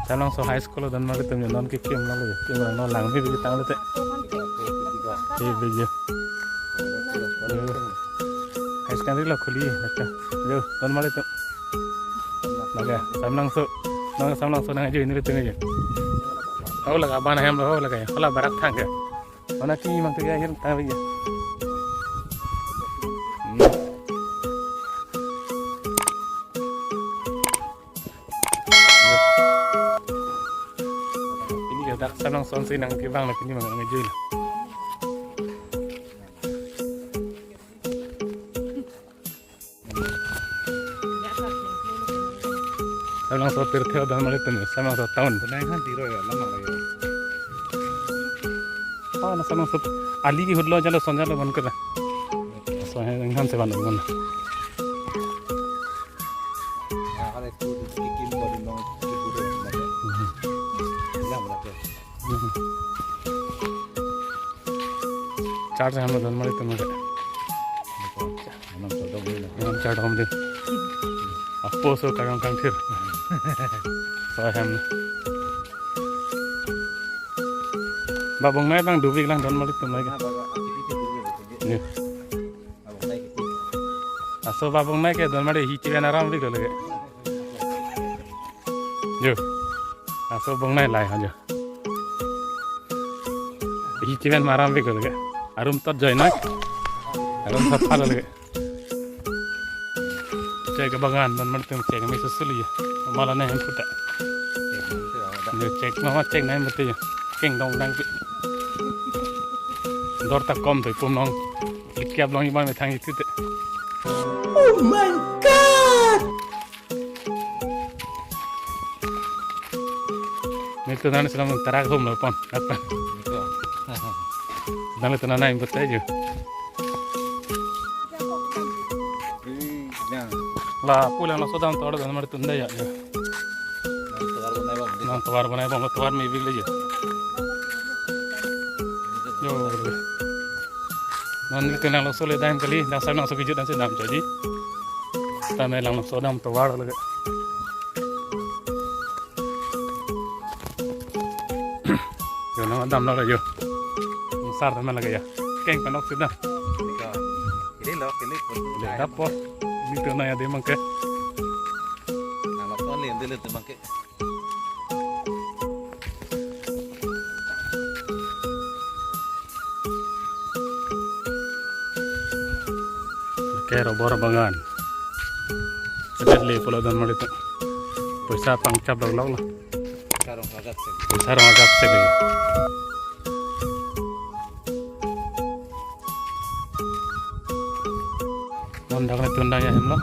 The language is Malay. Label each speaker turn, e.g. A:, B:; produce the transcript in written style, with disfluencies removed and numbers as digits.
A: Salang so high school dan malu temui non kikim lalu ya, cuma non lang bi tang lete, bi high school ni lo khuli, nak jo non malu tu, nak samlang so nang jo ini lete ni je, oh laga bana hem lo laga ya, kalau barat thang ya, mana kini mang tu ya yang tang bi ya. Samlang son sih nang kibang nak ni mang ngejui lah. Samlang so pirtheo dan malu tu samlang so tahun.
B: Naik kan tiro ya, lama lagi.
A: Oh, na samlang so ali ki hudlo jalo sonja lo ban kara. So hai nghan se ban ban.
B: Kalau itu dikirim dari nong dibuat macam. Hilang berapa?
A: चार से हम लोग धनमाड़ी तो मुझे हम चार हम दे आपको सो करूँ कल फिर सो हम बाबूंग नहीं बang dubi lang धनमाड़ी तो मुझे nih aso babung naik ya धनमाड़ी हिची बना राम दिख लगे जो aso bung naik लाए हाँ जो हिची बना माराम दिख लगे arum tot joy nak arum tot pala lagi cek kebangan dan mertem cek kami susul ya malah nih yang putar cek mama cek nih betul ya keng dong dang dor tak kom tuh pun nong likiap nong iman metang itu tuh
C: oh my god
A: nih tuh nanti selama terak home loh pon apa dan itu nana yang betul aja lah pulang langsung dalam toilet dan mereka tunda ya nang tawar banai bang tawar mi big aja yo non itu nang langsung le daim kali dah saya langsung kejut dan saya dam jadi tapi langsung dalam tawar lagi yo nang dam lagi yo sar teman lagi ya, keng penok sudah.
B: Ini loh, ini pun.
A: Dapat, itu naya dia mangke.
B: Nama tuan lihat dulu tu mangke.
A: Kero bor bangan. Sudah le pulau dan mari tu. Pesa pangcap log lah.
B: Sarong agak sih.
A: Sarong agak sih. Undang itu undang ya hemlo.